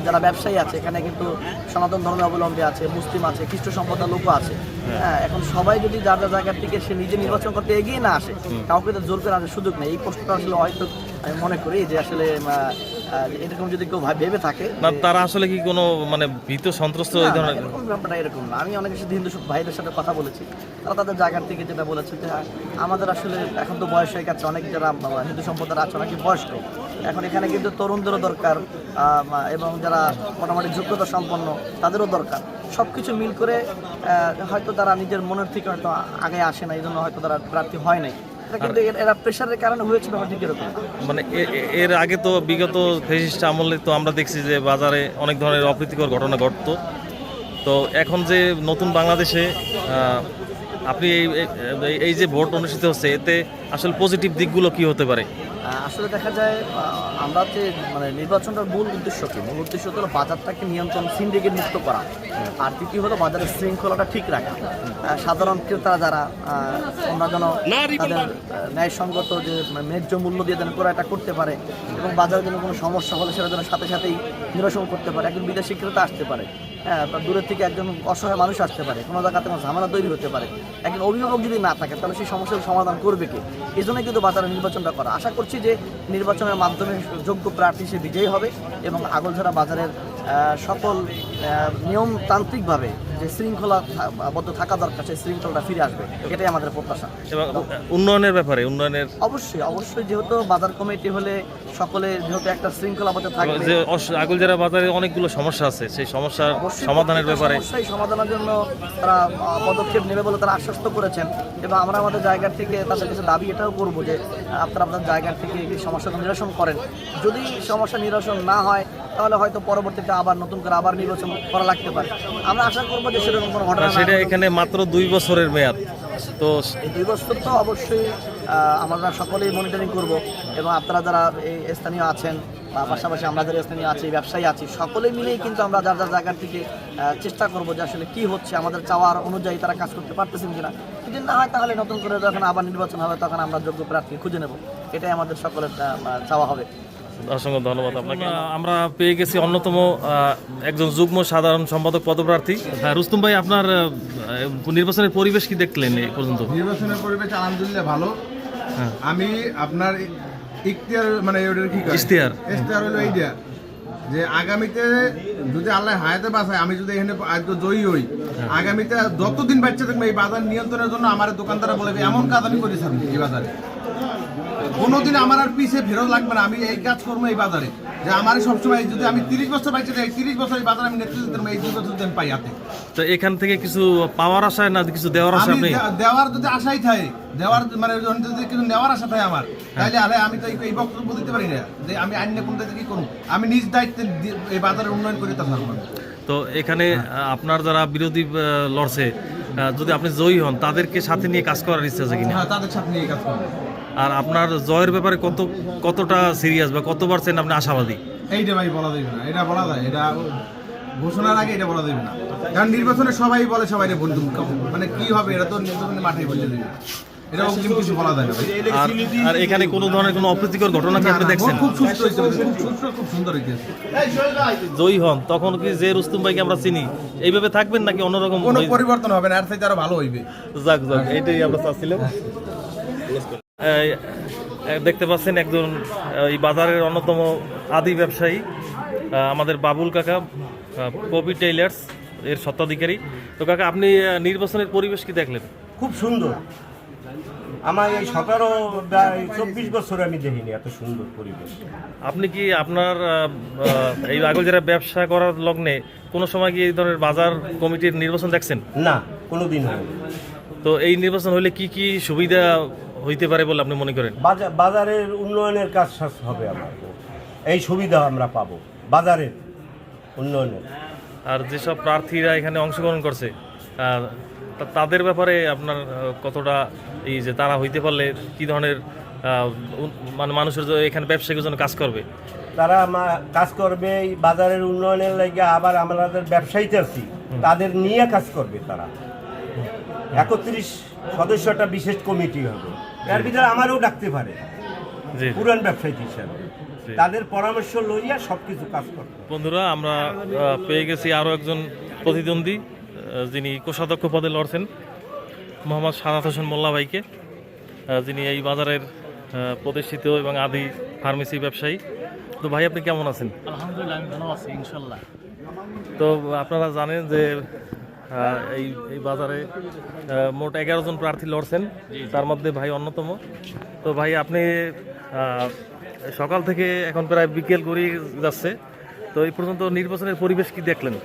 যারা ব্যবসায়ী আছে, এখানে কিন্তু সনাতন ধর্মের অবলম্বী আছে, মুসলিম আছে, খ্রিস্ট সম্প্রদায়ের লোকও আছে। হ্যাঁ, এখন সবাই যদি যার যার জায়গার থেকে সে নিজে নির্বাচন করতে এগিয়ে না আসে, কাউকে তো জোর করে আসার সুযোগ নেই। এই প্রশ্নটা আসলে হয়তো আমি মনে করি যে আসলে এরকম যদি কেউ ভেবে থাকে না, তারা আসলে কি কোনো মানে ভীত সন্ত্রস্ত এই ধরনের? এরকম ব্যাপারটা এরকম না। আমি অনেকের সাথে হিন্দু ভাইদের সাথে কথা বলেছি, তারা তাদের জায়গার থেকে যেটা বলেছে যে আমাদের আসলে এখন তো বয়স হয়ে গেছে, অনেক যারা হিন্দু সম্প্রদায় আছে অনেকে বয়স্ক, এখন এখানে কিন্তু তরুণদেরও দরকার এবং যারা মোটামুটি যোগ্যতা সম্পন্ন তাদেরও দরকার। সব কিছু মিল করে হয়তো তারা নিজের মনের থেকে হয়তো আগে আসে না, এই জন্য হয়তো তারা প্রার্থী হয় নাই। কিন্তু এরা প্রেশারের কারণে হয়েছে ব্যাপারটা কিরকম। মানে এর আগে তো বিগত ফ্যাসিস্ট আমলে তো আমরা দেখছি যে বাজারে অনেক ধরনের অপ্রীতিকর ঘটনা ঘটতো। তো এখন যে নতুন বাংলাদেশে আপনি এই যে ভোট অনুষ্ঠিত হচ্ছে, এতে আসলে পজিটিভ দিকগুলো কি হতে পারে? আসলে দেখা যায় আমরা যে মানে নির্বাচনটার মূল উদ্দেশ্য কি, মূল উদ্দেশ্য হলো বাজারটাকে নিয়ন্ত্রণ, সিন্ডিকেট মুক্ত করা, আর দ্বিতীয় হলো বাজারের শৃঙ্খলাটা ঠিক রাখা। সাধারণ ক্রেতারা যারা আমরা যেন তাদের ন্যায়সঙ্গত যে ন্যায্য মূল্য দিয়ে যেন ক্রয়টা করতে পারে এবং বাজারে যেন কোনো সমস্যা হলে সেটা যেন সাথে সাথেই নিরসন করতে পারে। একজন বিদেশি ক্রেতা আসতে পারে, হ্যাঁ, তার দূরের থেকে একজন অসহায় মানুষ আসতে পারে, কোনো জায়গাতে কোনো ঝামেলা তৈরি হতে পারে। একজন অভিভাবক যদি না থাকে তাহলে সেই সমস্যার সমাধান করবে কে? এই জন্যই কিন্তু বাজারে নির্বাচনটা করা। আশা করছি যে নির্বাচনের মাধ্যমে যোগ্য প্রার্থী সে বিজয়ী হবে এবং আগলঝরা বাজারের সকল নিয়মতান্ত্রিকভাবে যে শৃঙ্খলাবদ্ধ থাকা দরকার সেই শৃঙ্খলাটা ফিরে আসবে, এটাই আমাদের প্রত্যাশা। এবং উন্নয়নের ব্যাপারে অবশ্যই যেহেতু বাজার কমিটি হলে সকলে যেহেতু একটা শৃঙ্খলাবদ্ধ থাকবে, যে আগলঝরা বাজারে অনেকগুলো সমস্যা আছে, সেই সমস্যার সমাধানের ব্যাপারে অবশ্যই সমাধানের জন্য তারা পদক্ষেপ নেবে বলে তারা আশ্বস্ত করেছেন এবং আমরা আমাদের জায়গার থেকে তাদের কাছে দাবি এটাও করবো যে আপনারা আপনার জায়গার থেকে এই সমস্যাটা নিরসন করেন। যদি সমস্যা নিরসন না হয় তাহলে হয়তো পরবর্তীতে আবার নতুন করে আবার নির্বাচন করা লাগতে পারে। আমরা আশা করবো যে সেরকম কোনো ঘটনা সেটা এখানে মাত্র 2 বছরের মেয়াদ, তো এই 2 বছর তো অবশ্যই আমরা সকলেই মনিটরিং করব এবং আপনারা যারা এই স্থানীয় আছেন বা পাশাপাশি আমরা যারা স্থানীয় আছি, ব্যবসায়ী আছি, সকলে মিলেই কিন্তু আমরা যার যার জায়গার থেকে চেষ্টা করবো যে আসলে কী হচ্ছে, আমাদের চাওয়ার অনুযায়ী তারা কাজ করতে পারতেছেন কিনা। যদি না হয় তাহলে নতুন করে যখন আবার নির্বাচন হবে তখন আমরা যোগ্য প্রার্থী খুঁজে নেব, এটাই আমাদের সকলের চাওয়া হবে। অসংখ্য ধন্যবাদ আপনাকে। আমরা পেয়ে গেছি অন্যতম একজন যুগ্ম সাধারণ সম্পাদক পদপ্রার্থী। হ্যাঁ, রুস্তম ভাই, আপনার নির্বাচনের পরিবেশ কি দেখলেন এই পর্যন্ত? নির্বাচনের পরিবেশ আলহামদুলিল্লাহ ভালো। আমি আপনার ইখতিয়ার মানে ইশতেহার হলো এইটা যে আগামীতে যদি আল্লাহ হায়াতে বাঁচায়, আমি যদি এখানে জয়ী হই, আগামীতে যতদিন বাচ্চা থাকবে এই বাজার নিয়ন্ত্রণের জন্য আমার দোকানদাররা বলবে এমন কাজ আমি করেছি এই বাজারে, কোনোদিন আমার আর পিছিয়ে ফেরত লাগবে না। আমি এই কাজ করবো এই বাজারে, যে আমার সবসময় যদি আমি 30 বছর বাইচে যাই, 30 বছর এই বাজারে আমি নেতৃত্ব দিতে এই 2 বছর আমি পাই হাতে। তো এখান থেকে কিছু পাওয়ার আশায় না কিছু দেওয়ার আশা? আমি দেওয়ার যদি আশাই থাকে, দেওয়ার মানে যদি কিছু নেওয়ার আশা থাকে আমার, তাহলে আরে আমি তো এই বক্তব্য দিতে পারি না যে আমি আইন কোন দিকে কি করব। আমি নিজ দায়িত্বে এই বাজারের উন্নয়ন করে তা পারবো। তো এখানে আপনার যারা বিরোধী লড়ছে, যদি আপনি জয়ী হন, তাদেরকে সাথে নিয়ে কাজ করার ইচ্ছা আছে কিনা? হ্যাঁ, তাদের সাথে নিয়ে কাজ করব। আর আপনার জয়ের ব্যাপারে কতটা সিরিয়াস বা কত পার্সেন্ট আপনি আশাবাদী? এইটা ভাই বলা যাবে না, এটা বলা যায়, এটা ঘোষণার আগে এটা বলা যাবে না, কারণ নির্বাচনে সবাই বলে সবাই বন্ধু, মানে কি হবে এটা তো নির্বাচনের মাঠে বলে দেবে, এটা কিছু বলা যায় না। আর এখানে কোনো ধরনের কোনো অপ্রীতিকর ঘটনা কি আপনি দেখছেন? খুব সুস্থ হয়েছে, খুব সুস্থ, খুব সুন্দর হয়েছে। জয়ী হন তখন কি যে রুস্তম ভাইকে আমরা চিনি এইভাবে থাকবেন নাকি অন্যরকম কোনো পরিবর্তন হবে না, এর থেকে আরো ভালো হইবে? যাক, এইটাই আমরা চাচ্ছিলাম। দেখতে পাচ্ছেন একজন এই বাজারের অন্যতম আদি ব্যবসায়ী আমাদের বাবুল কাকা, কবি টেইলার্স এর স্বত্বাধিকারী। তো কাকা, আপনি নির্বাচনের পরিবেশ কি দেখলেন? খুব সুন্দর। আমার এই 17-24 বছর আমি দেখিনি এত সুন্দর পরিবেশ। আপনি কি আপনার এই আগলঝরা ব্যবসা করার লগ্নে কোনো সময় কি এই ধরনের বাজার কমিটির নির্বাচন দেখছেন? না, কোনোদিন হয়নি। তো এই নির্বাচন হলে কি কি সুবিধা হইতে পারে বলে আপনি মনে করেন? বাজারের উন্নয়নের কাজ হবে, আমার এই সুবিধা আমরা পাবো বাজারের উন্নয়নের। আর যেসব প্রার্থীরা এখানে অংশগ্রহণ করছে তাদের ব্যাপারে আপনার কতটা এই যে তারা হইতে পারলে কি ধরনের মানে মানুষের এখানে ব্যবসায়িক জন্য কাজ করবে, তারা কাজ করবে এই বাজারের উন্নয়নের লাগে, আবার আমাদের ব্যবসায়ীতে আছি তাদের নিয়ে কাজ করবে তারা। 31 সদস্য একটা বিশেষ কমিটি হবে, এর ভিতরে আমারও ডাকতে পারে পুরান ব্যবসায়ী হিসাবে, তাদের পরামর্শ লইয়া সবকিছু কাজ করবে। বন্ধুরা, আমরা পেয়ে গেছি আরও একজন প্রতিদ্বন্দ্বী, যিনি কোষাধ্যক্ষ পদে লড়ছেন, মোহাম্মদ সাদাত হোসেন মোল্লা ভাইকে, যিনি এই বাজারের প্রতিষ্ঠিত এবং আদি ফার্মেসি ব্যবসায়ী। তো ভাই, আপনি কেমন আছেন? আলহামদুলিল্লাহ, আমি ভালো আছি ইনশাল্লাহ। তো আপনারা জানেন যে এই বাজারে মোট 11 জন প্রার্থী লড়ছেন, তার মধ্যে ভাই অন্যতম। তো ভাই, আপনি সকাল থেকে এখন প্রায় বিকেল গড়িয়ে যাচ্ছে, তো এই পর্যন্ত নির্বাচনের পরিবেশ কি দেখলেন?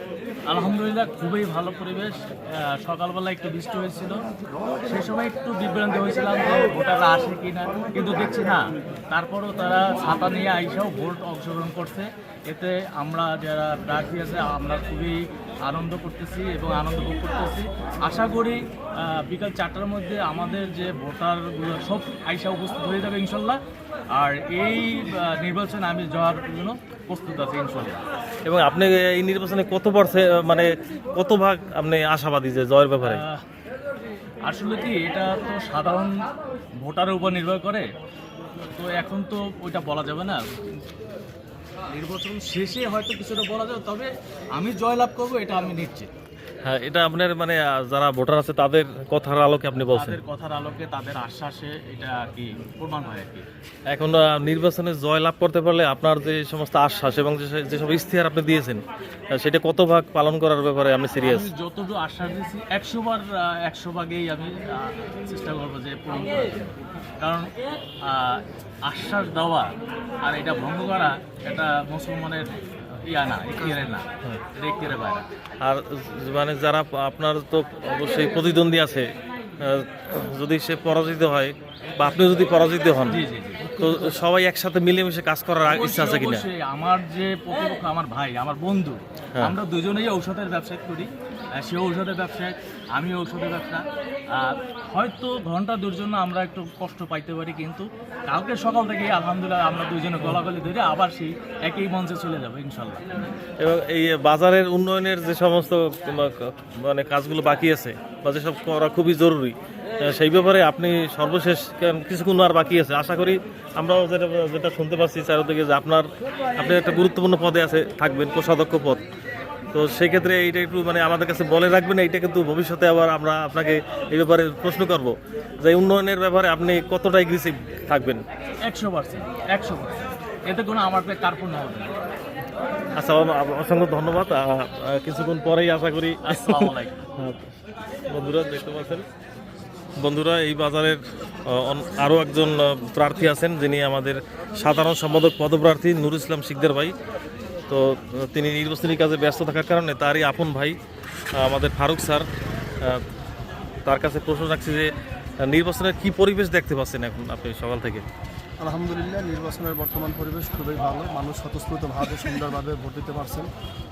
আলহামদুলিল্লাহ, খুবই ভালো পরিবেশ। সকালবেলা একটু বৃষ্টি হয়েছিল, সেই সময় একটু বিভ্রান্ত হয়েছিলাম যে ভোটাররা আসে কি না, কিন্তু দেখছি না। তারপরও তারা ছাতা নিয়ে আইসাও ভোট অংশগ্রহণ করছে। এতে আমরা যারা প্রার্থী আছে আমরা খুবই আনন্দ করতেছি এবং আনন্দ ভোগ করতেছি। আশা করি বিকাল 4টার মধ্যে আমাদের যে ভোটারগুলো সব আইসা উপস্থিত হয়ে যাবে ইনশাল্লাহ। আর এই নির্বাচনে আমি যাওয়ার জন্য প্রস্তুত আছি ইনশাল্লাহ। এবং আপনি এই নির্বাচনে মানে কত ভাগ আপনি আশাবাদী যে জয়ের ব্যাপারে? আসলে কি, এটা তো সাধারণ ভোটারের উপর নির্ভর করে, তো এখন তো ওইটা বলা যাবে না। নির্বাচন শেষে হয়তো কিছুটা বলা যাবে, তবে আমি জয়লাভ করবো এটা আমি নিশ্চিত। হ্যাঁ, এটা আপনার মানে যারা ভোটার আছে তাদের কথার আলোকে আপনি বলছেন? তাদের কথার আলোকে, তাদের আশ্বাসে এটা কি প্রমাণ হয় আর কি। এখন নির্বাচনে জয় লাভ করতে পারলে আপনার যে সমস্ত আশ্বাস এবং যেসব ইশতেহার আপনি দিয়েছেন, সেটা কত ভাগ পালন করার ব্যাপারে আপনি সিরিয়াস? আমি যতটুকু আশ্বাস দিয়েছি 100 ভাগেই আমি চেষ্টা করবো যে পূরণ করার জন্য। কারণ আশ্বাস দেওয়া আর এটা ভঙ্গ করা, এটা মুসলমানের আর মানে যারা আপনার তো অবশ্যই প্রতিদ্বন্দ্বী আছে, যদি সে পরাজিত হয় বা আপনি যদি পরাজিত হন, তো সবাই একসাথে মিলেমিশে কাজ করার ইচ্ছা আছে কিনা? আমার যে প্রতিপক্ষ, আমার ভাই, আমার বন্ধু, আমরা দুজনেই ঔষধের ব্যবসা করি। সে ঔষধের ব্যবসায়, আমি ঔষধের ব্যবসা। হয়তো ঘন্টা দুর জন্য আমরা একটু কষ্ট পাইতে পারি, কিন্তু কালকে সকাল থেকে আলহামদুলিল্লাহ আমরা দুজনে গলাগলি ধরে আবার সেই একই মঞ্চে চলে যাবো ইনশাল্লাহ। এবং এই বাজারের উন্নয়নের যে সমস্ত মানে কাজগুলো বাকি আছে বা যেসব করা খুবই জরুরি, সেই ব্যাপারে আপনি সর্বশেষ কিছুক্ষণ আর বাকি আছে, আশা করি আমরাও যেটা শুনতে পাচ্ছি চারিদিকে যে আপনি একটা গুরুত্বপূর্ণ পদে থাকবেন, কোষাধ্যক্ষ পদ। তো সেক্ষেত্রে এইটা একটু মানে আমাদের কাছে বলে রাখবেন, এইটা কিন্তু ভবিষ্যতে আবার আমরা আপনাকে এই ব্যাপারে প্রশ্ন করব যে উন্নয়নের ব্যাপারে আপনি কতটা এগ্রেসিভ থাকবেন। 100%, এতে কোনো আমার কার্পণ্য হবে না। আচ্ছা, অসংখ্য ধন্যবাদ। কিছুক্ষণ পরেই আশা করি। আসসালামু আলাইকুম। বন্ধুরা, দেখতে পাচ্ছেন, বন্ধুরা, এই বাজারের আরও একজন প্রার্থী আছেন, যিনি আমাদের সাধারণ সম্পাদক পদপ্রার্থী নুরুল ইসলাম শিকদার ভাই। তো তিনি নির্বাচনী কাজে ব্যস্ত থাকার কারণে তারই আপন ভাই আমাদের ফারুক স্যার, তার কাছে প্রশ্ন রাখছি যে নির্বাচনের কি পরিবেশ দেখতে পাচ্ছেন এখন আপনি সকাল থেকে? আলহামদুলিল্লাহ, নির্বাচনের বর্তমান পরিবেশ খুবই ভালো। মানুষ স্বতঃস্ফূর্তভাবে সুন্দরভাবে ভোট দিতে পারছেন।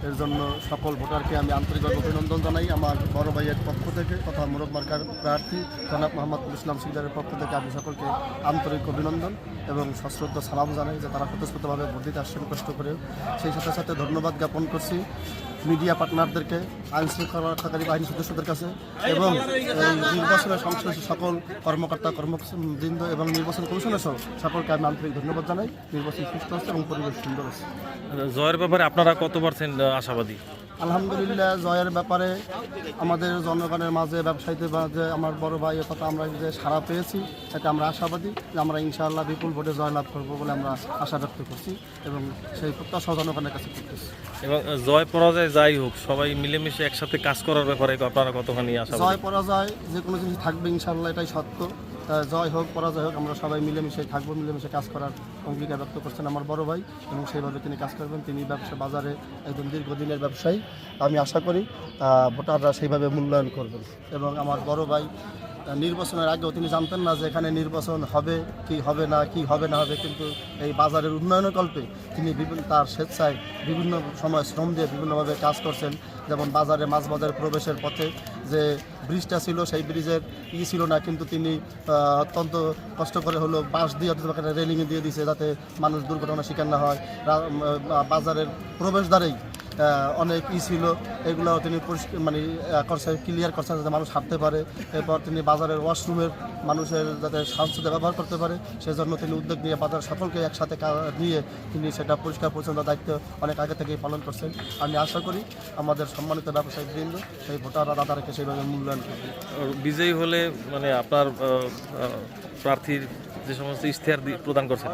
এর জন্য সকল ভোটারকে আমি আন্তরিকভাবে অভিনন্দন জানাই। আমার বড় ভাইয়ের পক্ষ থেকে তথা মোরগ মার্কার প্রার্থী জনাব মোহাম্মদ ইসলাম শিকদারের পক্ষ থেকে আমি সকলকে আন্তরিক অভিনন্দন এবং সশ্রদ্ধ সালাম জানাই যে তারা স্বতঃস্ফূর্তভাবে ভোট দিতে আসছেন কষ্ট করে। সেই সাথে সাথে ধন্যবাদ জ্ঞাপন করছি মিডিয়া পার্টনারদেরকে, আইন শৃঙ্খলা রক্ষাকারী বাহিনী সদস্যদের কাছে এবং এই নির্বাচনের সংশ্লিষ্ট সকল কর্মকর্তা কর্মবৃন্দ এবং নির্বাচন কমিশনের সহ সকলকে আমি আন্তরিক ধন্যবাদ জানাই। নির্বাচন সুস্থ হচ্ছে এবং পরিবেশ সুন্দর হচ্ছে। জয়ের ব্যাপারে আপনারা কত % আশাবাদী? আলহামদুলিল্লাহ, জয়ের ব্যাপারে আমাদের জনগণের মাঝে, ব্যবসায়ীদের মাঝে আমার বড় ভাই কথা আমরা যে সাড়া পেয়েছি, তাতে আমরা আশাবাদী যে আমরা ইনশাআল্লাহ বিপুল ভোটে জয়লাভ করবো বলে আমরা আশা ব্যক্ত করছি এবং সেই প্রত্যাশা জনগণের কাছে করতেছি। এবং জয় পরাজয় যাই হোক, সবাই মিলেমিশে একসাথে কাজ করার ব্যাপারে আপনারা কতখানি আশাবাদী? জয় পরাজয় যে কোনো জিনিস থাকবে ইনশাআল্লাহ, এটাই সত্য। জয় হোক পরাজয় হোক, আমরা সবাই মিলেমিশে থাকবো, মিলেমিশে কাজ করার অঙ্গীকার ব্যক্ত করছেন আমার বড় ভাই এবং সেইভাবে তিনি কাজ করবেন। তিনি ব্যবসা বাজারে একজন দীর্ঘদিনের ব্যবসায়ী, আমি আশা করি ভোটাররা সেইভাবে মূল্যায়ন করবেন। এবং আমার বড় ভাই নির্বাচনের আগেও তিনি জানতেন না যে এখানে নির্বাচন হবে কি হবে না হবে, কিন্তু এই বাজারের উন্নয়নের কল্পে তিনি তার স্বেচ্ছায় বিভিন্ন সময় শ্রম দিয়ে বিভিন্নভাবে কাজ করছেন। যেমন বাজারে মাছ বাজারে প্রবেশের পথে যে ব্রিজটা ছিল সেই ব্রিজের ছিল না, কিন্তু তিনি অত্যন্ত কষ্ট করে হলো বাঁশ দিয়ে রেলিংয়ে দিয়ে দিয়েছে যাতে মানুষ দুর্ঘটনার শিকার না হয়। বাজারের প্রবেশদ্বারেই অনেক ছিল, এগুলো তিনি মানে করছে, ক্লিয়ার করছেন যাতে মানুষ হাঁটতে পারে। এরপর তিনি বাজারের ওয়াশরুমের মানুষের যাতে সাহায্যতে ব্যবহার করতে পারে সেজন্য তিনি উদ্যোগ নিয়ে বাজার সকলকে একসাথে নিয়ে তিনি সেটা পরিষ্কার পরিচ্ছন্ন দায়িত্ব অনেক আগে থেকেই পালন করছেন। আমি আশা করি আমাদের সম্মানিত ব্যবসায়িকবৃন্দ সেই ভোটাররা দাদাকে সেইভাবে মূল্যায়ন করবে। বিজয়ী হলে মানে আপনার প্রার্থীর যে সমস্ত ইশতেহার প্রদান করছেন,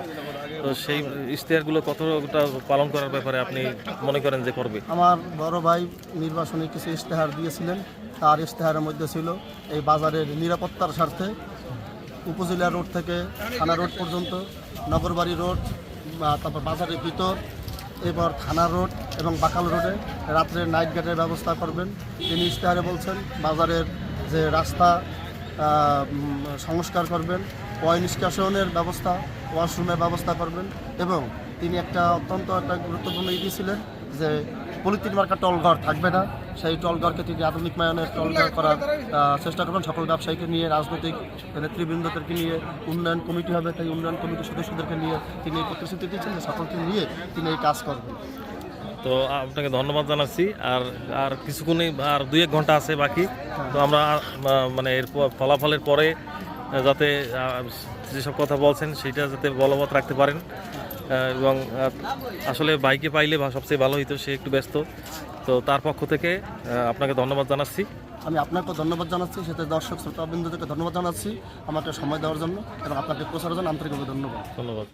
তো সেই ইশতেহারগুলো কতটা পালন করার ব্যাপারে আপনি মনে করেন যে করবে? আমার বড় ভাই নির্বাচনে কিছু ইশতেহার দিয়েছিলেন, তার ইশতেহারের মধ্যে ছিল এই বাজারের নিরাপত্তার স্বার্থে উপজেলা রোড থেকে থানা রোড পর্যন্ত, নগরবাড়ি রোড, তারপর বাজারের ভিতর, এবার থানা রোড এবং বাকাল রোডে রাত্রে নাইট গার্ডের ব্যবস্থা করবেন। তিনি ইশতেহারে বলছেন বাজারের যে রাস্তা সংস্কার করবেন, পয় নিষ্কাশনের ব্যবস্থা, ওয়াশরুমের ব্যবস্থা করবেন, এবং তিনি একটা গুরুত্বপূর্ণ দিয়েছিলেন যে পলিথিন মার্কা টলঘর থাকবে না, সেই টলঘরকে তিনি আধুনিক মানের টলঘর করার চেষ্টা করবেন। সকল ব্যবসায়ীকে নিয়ে, রাজনৈতিক নেতৃবৃন্দদেরকে নিয়ে উন্নয়ন কমিটি হবে, তাই উন্নয়ন কমিটির সদস্যদেরকে নিয়ে তিনি এই প্রতিশ্রুতি দিচ্ছেন যে সকলকে নিয়ে তিনি এই কাজ করবেন। তো আপনাকে ধন্যবাদ জানাচ্ছি। আর কিছুক্ষণই, আর 2-1 ঘন্টা আছে বাকি, তো আমরা মানে এর ফলাফলের পরে যাতে যেসব কথা বলছেন সেটা যাতে বলবৎ রাখতে পারেন, এবং আসলে বাইকে পাইলে সবচেয়ে ভালো হইতো, সে একটু ব্যস্ত, তো তার পক্ষ থেকে আপনাকে ধন্যবাদ জানাচ্ছি। আমি আপনাকেও ধন্যবাদ জানাচ্ছি, সাথে দর্শক শ্রোতাবৃন্দদেরকে ধন্যবাদ জানাচ্ছি আমাকে সময় দেওয়ার জন্য এবং আপনাকে প্রচারের জন্য আন্তরিকভাবে ধন্যবাদ।